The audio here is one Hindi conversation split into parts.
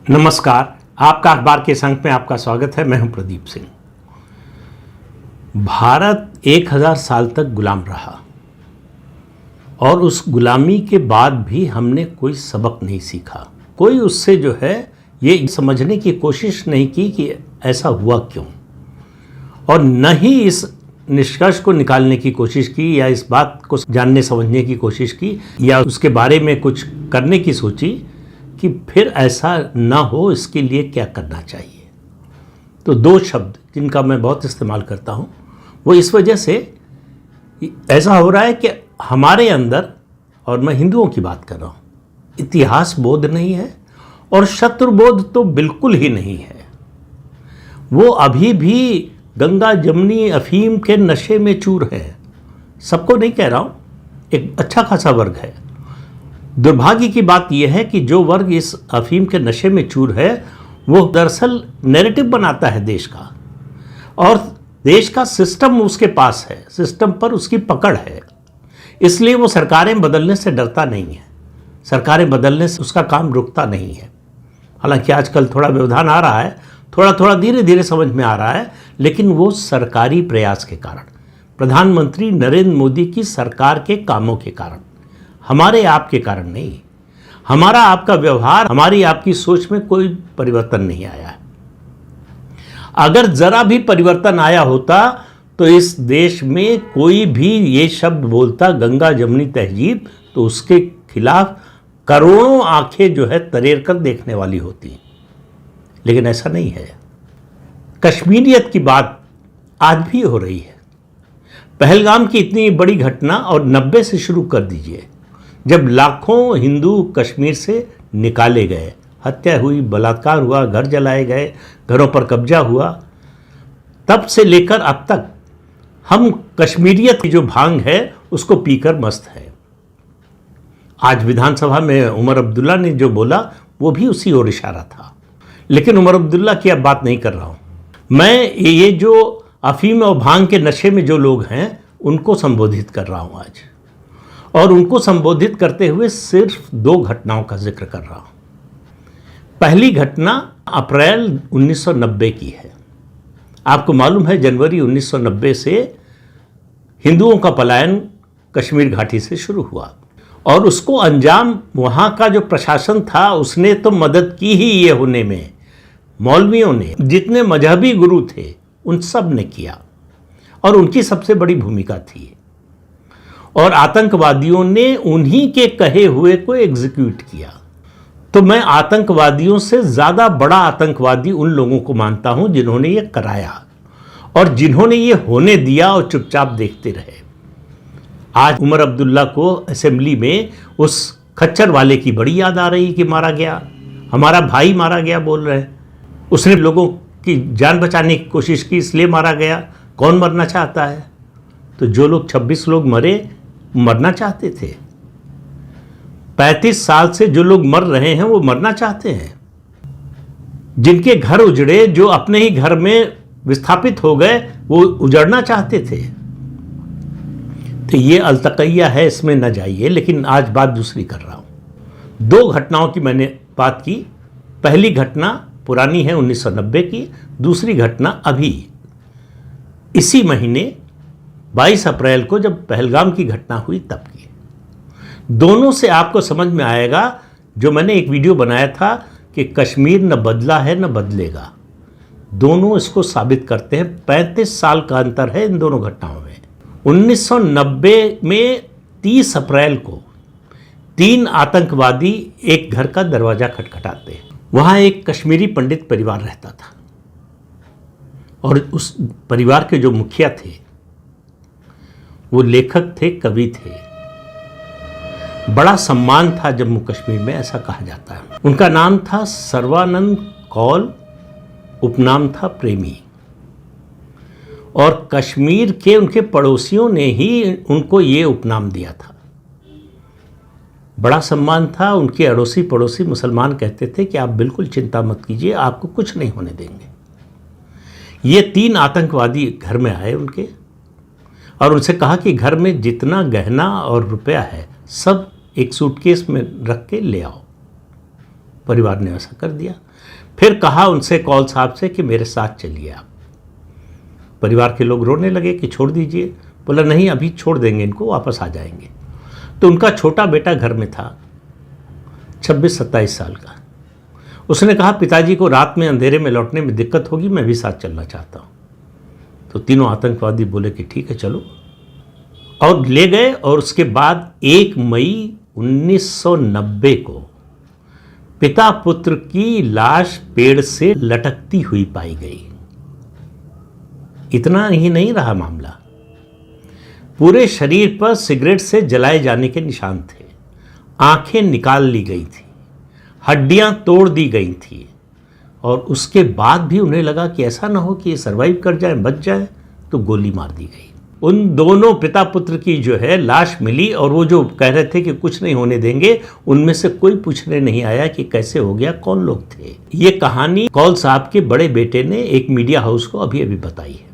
नमस्कार, आपका अखबार के संग में आपका स्वागत है। मैं हूं प्रदीप सिंह। भारत 1000 साल तक गुलाम रहा और उस गुलामी के बाद भी हमने कोई सबक नहीं सीखा। कोई उससे ये समझने की कोशिश नहीं की कि ऐसा हुआ क्यों, और न ही इस निष्कर्ष को निकालने की कोशिश की या इस बात को जानने समझने की कोशिश की या उसके बारे में कुछ करने की सोची कि फिर ऐसा ना हो, इसके लिए क्या करना चाहिए। तो दो शब्द जिनका मैं बहुत इस्तेमाल करता हूँ, वो इस वजह से ऐसा हो रहा है कि हमारे अंदर, और मैं हिंदुओं की बात कर रहा हूँ, इतिहास बोध नहीं है और शत्रु बोध तो बिल्कुल ही नहीं है। वो अभी भी गंगा जमुनी अफीम के नशे में चूर है। सबको नहीं कह रहा हूँ, एक अच्छा खासा वर्ग है। दुर्भाग्य की बात यह है कि जो वर्ग इस अफीम के नशे में चूर है, वो दरअसल नैरेटिव बनाता है देश का, और देश का सिस्टम उसके पास है, सिस्टम पर उसकी पकड़ है। इसलिए वो सरकारें बदलने से डरता नहीं है, सरकारें बदलने से उसका काम रुकता नहीं है। हालांकि आजकल थोड़ा व्यवधान आ रहा है, थोड़ा थोड़ा धीरे धीरे समझ में आ रहा है, लेकिन वो सरकारी प्रयास के कारण, प्रधानमंत्री नरेंद्र मोदी की सरकार के कामों के कारण, हमारे आपके कारण नहीं। हमारा आपका व्यवहार, हमारी आपकी सोच में कोई परिवर्तन नहीं आया है। अगर जरा भी परिवर्तन आया होता तो इस देश में कोई भी ये शब्द बोलता गंगा जमुनी तहजीब, तो उसके खिलाफ करोड़ों आंखें तरेर कर देखने वाली होती। लेकिन ऐसा नहीं है। कश्मीरियत की बात आज भी हो रही है। पहलगाम की इतनी बड़ी घटना, और 90 से शुरू कर दीजिए, जब लाखों हिंदू कश्मीर से निकाले गए, हत्या हुई, बलात्कार हुआ, घर जलाए गए, घरों पर कब्जा हुआ, तब से लेकर अब तक हम कश्मीरियत की जो भांग है उसको पीकर मस्त है। आज विधानसभा में उमर अब्दुल्ला ने जो बोला वो भी उसी ओर इशारा था। लेकिन उमर अब्दुल्ला की अब बात नहीं कर रहा हूँ मैं। ये जो अफीम और भांग के नशे में जो लोग हैं उनको संबोधित कर रहा हूँ आज, और उनको संबोधित करते हुए सिर्फ दो घटनाओं का जिक्र कर रहा हूं। पहली घटना अप्रैल 1990 की है। आपको मालूम है, जनवरी 1990 से हिंदुओं का पलायन कश्मीर घाटी से शुरू हुआ, और उसको अंजाम वहां का जो प्रशासन था उसने तो मदद की ही ये होने में। मौलवियों ने, जितने मजहबी गुरु थे, उन सब ने किया, और उनकी सबसे बड़ी भूमिका थी। और आतंकवादियों ने उन्हीं के कहे हुए को एग्जीक्यूट किया। तो मैं आतंकवादियों से ज़्यादा बड़ा आतंकवादी उन लोगों को मानता हूं जिन्होंने ये कराया, और जिन्होंने ये होने दिया और चुपचाप देखते रहे। आज उमर अब्दुल्ला को असेंबली में उस खच्चर वाले की बड़ी याद आ रही कि मारा गया, हमारा भाई मारा गया बोल रहे हैं। उसने लोगों की जान बचाने की कोशिश की, इसलिए मारा गया। कौन मरना चाहता है? तो जो लोग 26 लोग मरे, मरना चाहते थे। 35 साल से जो लोग मर रहे हैं वो मरना चाहते हैं। जिनके घर उजड़े, जो अपने ही घर में विस्थापित हो गए, वो उजड़ना चाहते थे। तो ये अलतकैया है, इसमें न जाइए। लेकिन आज बात दूसरी कर रहा हूं। दो घटनाओं की मैंने बात की। पहली घटना पुरानी है, 1990 की। दूसरी घटना अभी इसी महीने 22 अप्रैल को जब पहलगाम की घटना हुई तब की। दोनों से आपको समझ में आएगा, जो मैंने एक वीडियो बनाया था कि कश्मीर न बदला है न बदलेगा, दोनों इसको साबित करते हैं। 35 साल का अंतर है इन दोनों घटनाओं में। 1990 में 30 अप्रैल को 3 आतंकवादी एक घर का दरवाजा खटखटाते हैं। वहां एक कश्मीरी पंडित परिवार रहता था, और उस परिवार के जो मुखिया थे वो लेखक थे, कवि थे। बड़ा सम्मान था जम्मू कश्मीर में, ऐसा कहा जाता है। उनका नाम था सर्वानंद कौल, उपनाम था प्रेमी। और कश्मीर के उनके पड़ोसियों ने ही उनको ये उपनाम दिया था। बड़ा सम्मान था। उनके अड़ोसी पड़ोसी मुसलमान कहते थे कि आप बिल्कुल चिंता मत कीजिए, आपको कुछ नहीं होने देंगे। ये 3 आतंकवादी घर में आए उनके, और उनसे कहा कि घर में जितना गहना और रुपया है सब एक सूटकेस में रख के ले आओ। परिवार ने ऐसा कर दिया। फिर कहा उनसे कौल साहब से कि मेरे साथ चलिए आप। परिवार के लोग रोने लगे कि छोड़ दीजिए। बोला नहीं, अभी छोड़ देंगे इनको, वापस आ जाएंगे। तो उनका छोटा बेटा घर में था, 26-27 साल का। उसने कहा पिताजी को रात में अंधेरे में लौटने में दिक्कत होगी, मैं भी साथ चलना चाहता हूँ। तो तीनों आतंकवादी बोले कि ठीक है चलो, और ले गए। और उसके बाद 1 मई 1990 को पिता पुत्र की लाश पेड़ से लटकती हुई पाई गई। इतना ही नहीं रहा मामला, पूरे शरीर पर सिगरेट से जलाए जाने के निशान थे, आंखें निकाल ली गई थी, हड्डियां तोड़ दी गई थी। और उसके बाद भी उन्हें लगा कि ऐसा ना हो कि ये सर्वाइव कर जाए, बच जाए, तो गोली मार दी गई। उन दोनों पिता पुत्र की जो है लाश मिली, और वो जो कह रहे थे कि कुछ नहीं होने देंगे, उनमें से कोई पूछने नहीं आया कि कैसे हो गया, कौन लोग थे। ये कहानी कौल साहब के बड़े बेटे ने एक मीडिया हाउस को अभी अभी बताई है।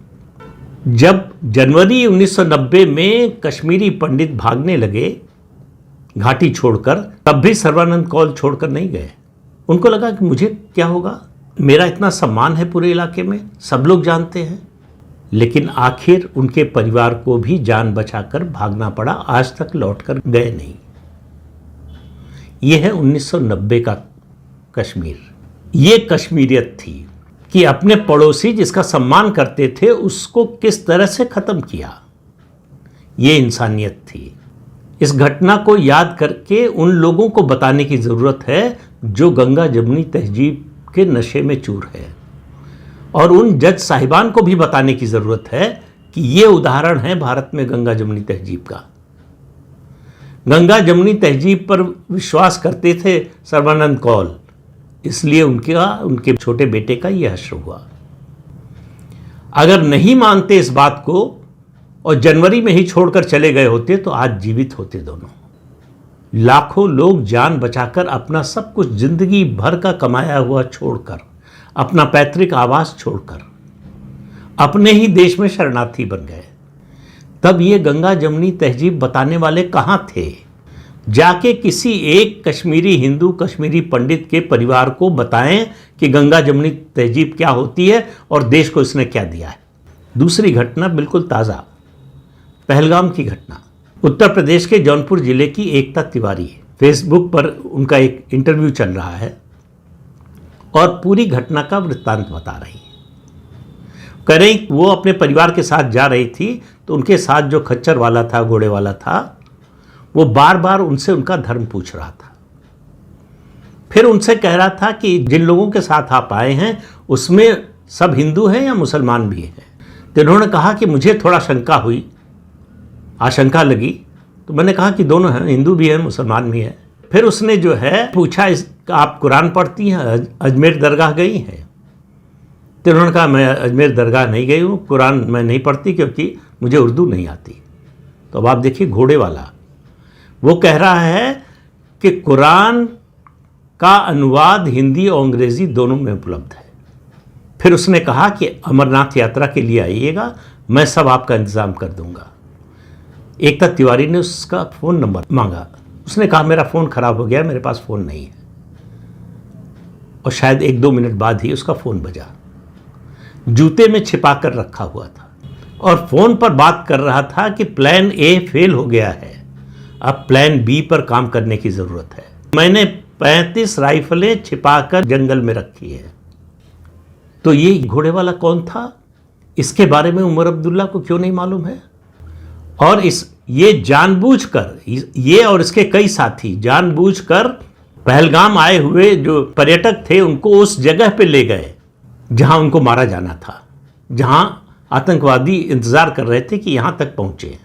जब जनवरी 1990 में कश्मीरी पंडित भागने लगे घाटी छोड़कर, तब भी सर्बानंद कौल छोड़कर नहीं गए। उनको लगा कि मुझे क्या होगा, मेरा इतना सम्मान है पूरे इलाके में, सब लोग जानते हैं। लेकिन आखिर उनके परिवार को भी जान बचाकर भागना पड़ा, आज तक लौटकर गए नहीं। यह है 1990 का कश्मीर। ये कश्मीरियत थी कि अपने पड़ोसी जिसका सम्मान करते थे उसको किस तरह से खत्म किया। ये इंसानियत थी। इस घटना को याद करके उन लोगों को बताने की ज़रूरत है जो गंगा जमुनी तहजीब के नशे में चूर है, और उन जज साहिबान को भी बताने की ज़रूरत है कि ये उदाहरण है भारत में गंगा जमुनी तहजीब का। गंगा जमुनी तहजीब पर विश्वास करते थे सर्बानंद कौल, इसलिए उनके छोटे बेटे का यह हश्र हुआ। अगर नहीं मानते इस बात को और जनवरी में ही छोड़कर चले गए होते तो आज जीवित होते दोनों। लाखों लोग जान बचाकर अपना सब कुछ जिंदगी भर का कमाया हुआ छोड़कर, अपना पैतृक आवास छोड़कर अपने ही देश में शरणार्थी बन गए। तब ये गंगा जमुनी तहजीब बताने वाले कहाँ थे? जाके किसी एक कश्मीरी हिंदू, कश्मीरी पंडित के परिवार को बताएं कि गंगा जमुनी तहजीब क्या होती है और देश को इसने क्या दिया है। दूसरी घटना बिल्कुल ताज़ा, पहलगाम की घटना। उत्तर प्रदेश के जौनपुर जिले की एकता तिवारी, फेसबुक पर उनका एक इंटरव्यू चल रहा है और पूरी घटना का वृत्तांत बता रही है। कह रही वो अपने परिवार के साथ जा रही थी तो उनके साथ जो खच्चर वाला था, घोड़े वाला था, वो बार बार उनसे उनका धर्म पूछ रहा था। फिर उनसे कह रहा था कि जिन लोगों के साथ आप आए हैं उसमें सब हिंदू हैं या मुसलमान भी हैं। तो उन्होंने कहा कि मुझे थोड़ा शंका हुई, आशंका लगी, तो मैंने कहा कि दोनों हैं, हिंदू भी हैं मुसलमान भी हैं। फिर उसने जो है पूछा आप कुरान पढ़ती हैं, अजमेर दरगाह गई हैं? तो उन्होंने कहा मैं अजमेर दरगाह नहीं गई हूँ, कुरान मैं नहीं पढ़ती क्योंकि मुझे उर्दू नहीं आती। तो अब आप देखिए घोड़े वाला, वो कह रहा है कि कुरान का अनुवाद हिंदी और अंग्रेज़ी दोनों में उपलब्ध है। फिर उसने कहा कि अमरनाथ यात्रा के लिए आइएगा, मैं सब आपका इंतज़ाम कर दूंगा। एकता तिवारी ने उसका फ़ोन नंबर मांगा। उसने कहा मेरा फ़ोन ख़राब हो गया, मेरे पास फ़ोन नहीं है। और शायद 1-2 मिनट बाद ही उसका फ़ोन बजा। जूते में छिपा कर रखा हुआ था और फ़ोन पर बात कर रहा था कि प्लान ए फेल हो गया है, अब प्लान बी पर काम करने की ज़रूरत है। मैंने 35 राइफलें छिपाकर जंगल में रखी है। तो ये घोड़े वाला कौन था? इसके बारे में उमर अब्दुल्ला को क्यों नहीं मालूम है? और ये जानबूझकर, ये और इसके कई साथी जानबूझकर पहलगाम आए हुए जो पर्यटक थे उनको उस जगह पे ले गए जहां उनको मारा जाना था, जहां आतंकवादी इंतज़ार कर रहे थे कि यहां तक पहुंचे।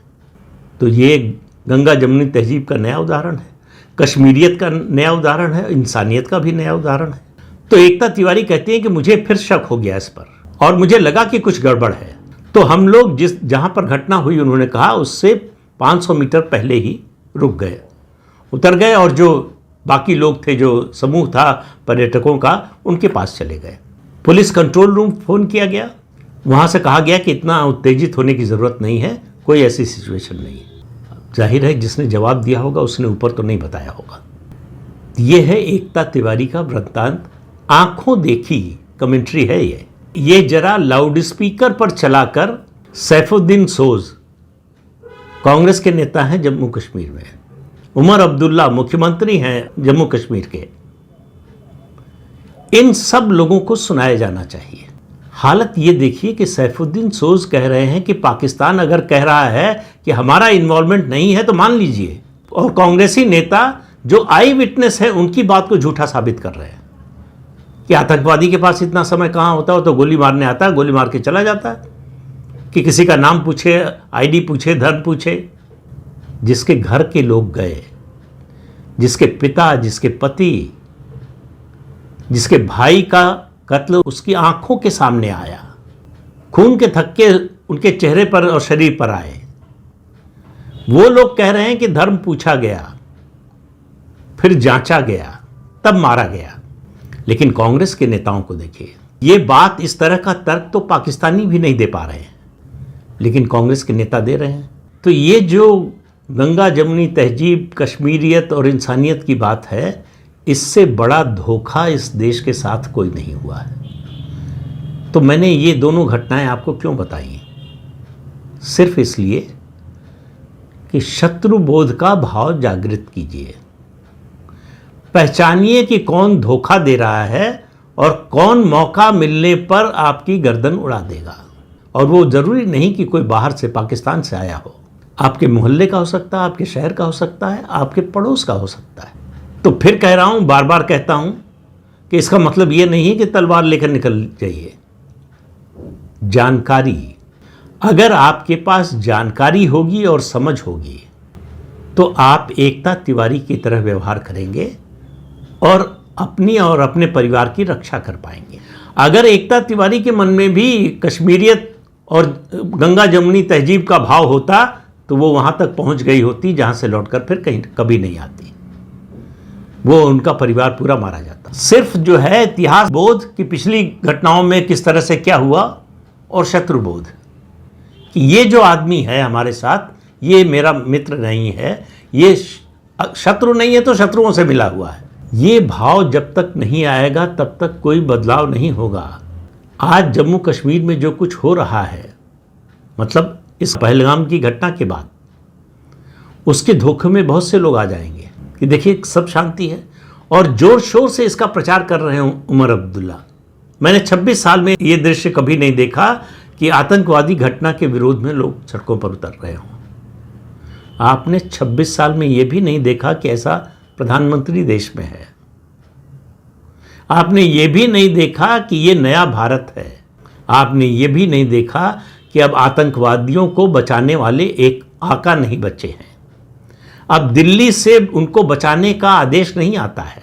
तो ये गंगा जमुनी तहजीब का नया उदाहरण है, कश्मीरियत का नया उदाहरण है, इंसानियत का भी नया उदाहरण है। तो एकता तिवारी कहती हैं कि मुझे फिर शक हो गया इस पर और मुझे लगा कि कुछ गड़बड़ है। तो हम लोग जहां पर घटना हुई, उन्होंने कहा उससे 500 मीटर पहले ही रुक गए, उतर गए और जो बाकी लोग थे, जो समूह था पर्यटकों का, उनके पास चले गए। पुलिस कंट्रोल रूम फ़ोन किया गया, वहाँ से कहा गया कि इतना उत्तेजित होने की ज़रूरत नहीं है, कोई ऐसी सिचुएशन नहीं है। जाहिर है जिसने जवाब दिया होगा उसने ऊपर तो नहीं बताया होगा। ये है एकता तिवारी का वृत्तांत, आंखों देखी कमेंट्री है ये जरा लाउड स्पीकर पर चलाकर सैफुद्दीन सोज कांग्रेस के नेता हैं जम्मू कश्मीर में, उमर अब्दुल्ला मुख्यमंत्री हैं जम्मू कश्मीर के, इन सब लोगों को सुनाया जाना चाहिए। हालत ये देखिए कि सैफुद्दीन सोज कह रहे हैं कि पाकिस्तान अगर कह रहा है कि हमारा इन्वॉल्वमेंट नहीं है तो मान लीजिए, और कांग्रेसी नेता जो आई विटनेस है उनकी बात को झूठा साबित कर रहे हैं कि आतंकवादी के पास इतना समय कहाँ होता है, तो गोली मारने आता है, गोली मार के चला जाता है, कि किसी का नाम पूछे, आईडी पूछे, धर्म पूछे। जिसके घर के लोग गए, जिसके पिता, जिसके पति, जिसके भाई का कत्ल उसकी आंखों के सामने आया, खून के थक्के उनके चेहरे पर और शरीर पर आए, वो लोग कह रहे हैं कि धर्म पूछा गया, फिर जांचा गया, तब मारा गया। लेकिन कांग्रेस के नेताओं को देखिए, ये बात, इस तरह का तर्क तो पाकिस्तानी भी नहीं दे पा रहे हैं, लेकिन कांग्रेस के नेता दे रहे हैं। तो ये जो गंगा जमुनी तहजीब, कश्मीरियत और इंसानियत की बात है, इससे बड़ा धोखा इस देश के साथ कोई नहीं हुआ है। तो मैंने ये दोनों घटनाएं आपको क्यों बताई? सिर्फ इसलिए कि शत्रुबोध का भाव जागृत कीजिए, पहचानिए कि कौन धोखा दे रहा है और कौन मौका मिलने पर आपकी गर्दन उड़ा देगा। और वो ज़रूरी नहीं कि कोई बाहर से, पाकिस्तान से आया हो, आपके मोहल्ले का हो सकता है, आपके शहर का हो सकता है, आपके पड़ोस का हो सकता है। तो फिर कह रहा हूँ, बार बार कहता हूँ कि इसका मतलब ये नहीं है कि तलवार लेकर निकल जाइए। जानकारी, अगर आपके पास जानकारी होगी और समझ होगी तो आप एकता तिवारी की तरह व्यवहार करेंगे और अपनी और अपने परिवार की रक्षा कर पाएंगे। अगर एकता तिवारी के मन में भी कश्मीरियत और गंगा जमुनी तहजीब का भाव होता तो वो वहाँ तक पहुँच गई होती जहाँ से लौटकर फिर कहीं कभी नहीं आती, वो उनका परिवार पूरा मारा जाता। सिर्फ जो है इतिहास बोध कि पिछली घटनाओं में किस तरह से क्या हुआ, और शत्रु बोध कि ये जो आदमी है हमारे साथ, ये मेरा मित्र नहीं है, ये शत्रु नहीं है तो शत्रुओं से मिला हुआ है। ये भाव जब तक नहीं आएगा तब तक कोई बदलाव नहीं होगा। आज जम्मू कश्मीर में जो कुछ हो रहा है, मतलब इस पहलगाम की घटना के बाद, उसके धोखे में बहुत से लोग आ जाएंगे कि देखिए सब शांति है, और जोर शोर से इसका प्रचार कर रहे हैं उमर अब्दुल्ला। मैंने 26 साल में ये दृश्य कभी नहीं देखा कि आतंकवादी घटना के विरोध में लोग सड़कों पर उतर रहे हों। आपने 26 साल में ये भी नहीं देखा कि ऐसा प्रधानमंत्री देश में है। आपने ये भी नहीं देखा कि ये नया भारत है। आपने ये भी नहीं देखा कि अब आतंकवादियों को बचाने वाले एक आका नहीं बचे हैं। अब दिल्ली से उनको बचाने का आदेश नहीं आता है,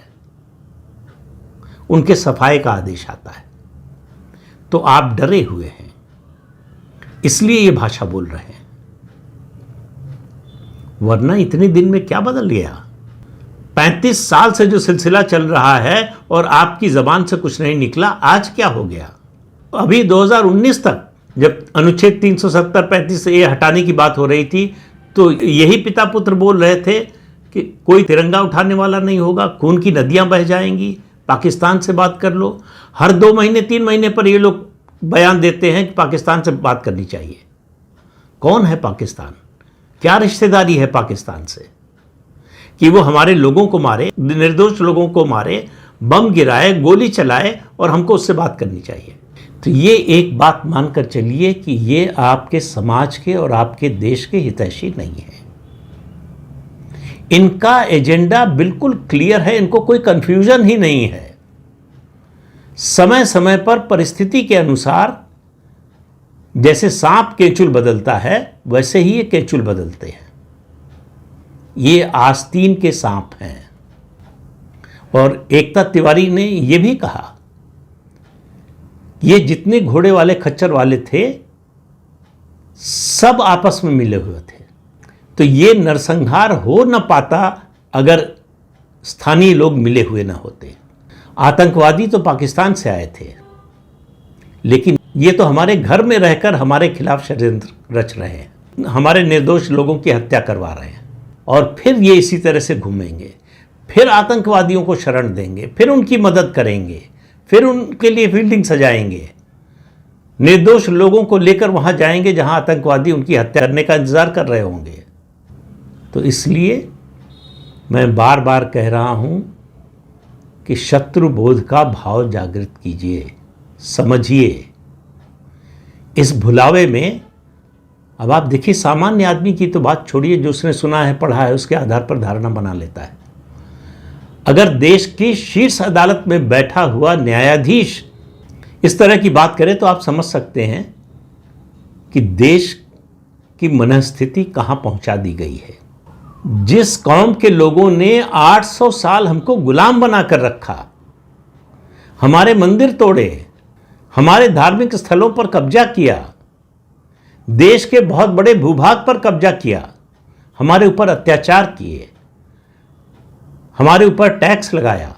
उनके सफाई का आदेश आता है। तो आप डरे हुए हैं, इसलिए ये भाषा बोल रहे हैं, वरना इतने दिन में क्या बदल गया? 35 साल से जो सिलसिला चल रहा है और आपकी जबान से कुछ नहीं निकला, आज क्या हो गया? अभी 2019 तक जब अनुच्छेद 370, 35 से ये हटाने की बात हो रही थी, तो यही पिता पुत्र बोल रहे थे कि कोई तिरंगा उठाने वाला नहीं होगा, खून की नदियां बह जाएंगी, पाकिस्तान से बात कर लो। हर 2 महीने 3 महीने पर ये लोग बयान देते हैं कि पाकिस्तान से बात करनी चाहिए। कौन है पाकिस्तान? क्या रिश्तेदारी है पाकिस्तान से कि वो हमारे लोगों को मारे, निर्दोष लोगों को मारे, बम गिराए, गोली चलाए, और हमको उससे बात करनी चाहिए? तो ये एक बात मानकर चलिए कि ये आपके समाज के और आपके देश के हितैषी नहीं है। इनका एजेंडा बिल्कुल क्लियर है, इनको कोई कंफ्यूजन ही नहीं है। समय समय पर परिस्थिति के अनुसार जैसे सांप केंचुल बदलता है, वैसे ही ये केंचुल बदलते हैं। ये आस्तीन के सांप हैं। और एकता तिवारी ने यह भी कहा, ये जितने घोड़े वाले, खच्चर वाले थे, सब आपस में मिले हुए थे। तो ये नरसंहार हो न पाता अगर स्थानीय लोग मिले हुए न होते। आतंकवादी तो पाकिस्तान से आए थे, लेकिन ये तो हमारे घर में रहकर हमारे खिलाफ षड्यंत्र रच रहे हैं, हमारे निर्दोष लोगों की हत्या करवा रहे हैं, और फिर ये इसी तरह से घूमेंगे। फिर आतंकवादियों को शरण देंगे, फिर उनकी मदद करेंगे, फिर उनके लिए फील्डिंग सजाएंगे, निर्दोष लोगों को लेकर वहां जाएंगे जहां आतंकवादी उनकी हत्या करने का इंतजार कर रहे होंगे। तो इसलिए मैं बार बार कह रहा हूं कि शत्रु बोध का भाव जागृत कीजिए, समझिए। इस भुलावे में अब आप देखिए, सामान्य आदमी की तो बात छोड़िए, जो उसने सुना है पढ़ा है उसके आधार पर धारणा बना लेता है। अगर देश की शीर्ष अदालत में बैठा हुआ न्यायाधीश इस तरह की बात करे तो आप समझ सकते हैं कि देश की मनस्थिति कहां पहुंचा दी गई है। जिस कौम के लोगों ने 800 साल हमको गुलाम बनाकर रखा, हमारे मंदिर तोड़े, हमारे धार्मिक स्थलों पर कब्जा किया, देश के बहुत बड़े भूभाग पर कब्जा किया, हमारे ऊपर अत्याचार किए, हमारे ऊपर टैक्स लगाया,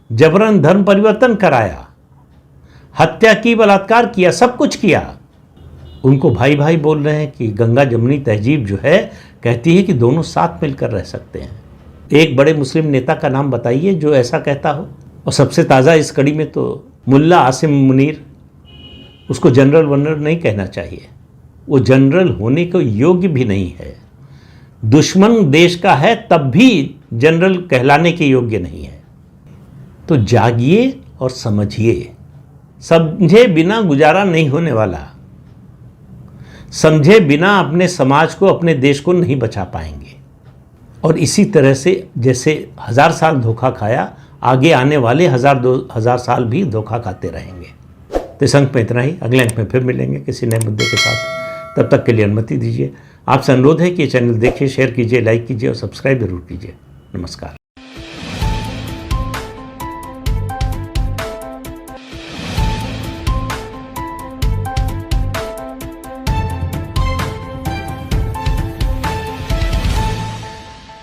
जबरन धर्म परिवर्तन कराया, हत्या की, बलात्कार किया, सब कुछ किया, उनको भाई भाई बोल रहे हैं कि गंगा जमुनी तहजीब जो है कहती है कि दोनों साथ मिलकर रह सकते हैं। एक बड़े मुस्लिम नेता का नाम बताइए जो ऐसा कहता हो। और सबसे ताज़ा इस कड़ी में तो मुल्ला आसिम मुनीर, उसको जनरल वनरल नहीं कहना चाहिए, वो जनरल होने को योग्य भी नहीं है। दुश्मन देश का है तब भी जनरल कहलाने के योग्य नहीं है। तो जागिए और समझिए। समझे बिना गुजारा नहीं होने वाला। समझे बिना अपने समाज को, अपने देश को नहीं बचा पाएंगे। और इसी तरह से जैसे 1000 साल धोखा खाया, आगे आने वाले 1000 साल भी धोखा खाते रहेंगे। तो इस अंक में इतना ही। अगले अंक में फिर मिलेंगे किसी नए मुद्दे के साथ। तब तक के लिए अनुमति दीजिए। आपसे अनुरोध है कि ये चैनल देखिए, शेयर कीजिए, लाइक कीजिए और सब्सक्राइब जरूर कीजिए। नमस्कार।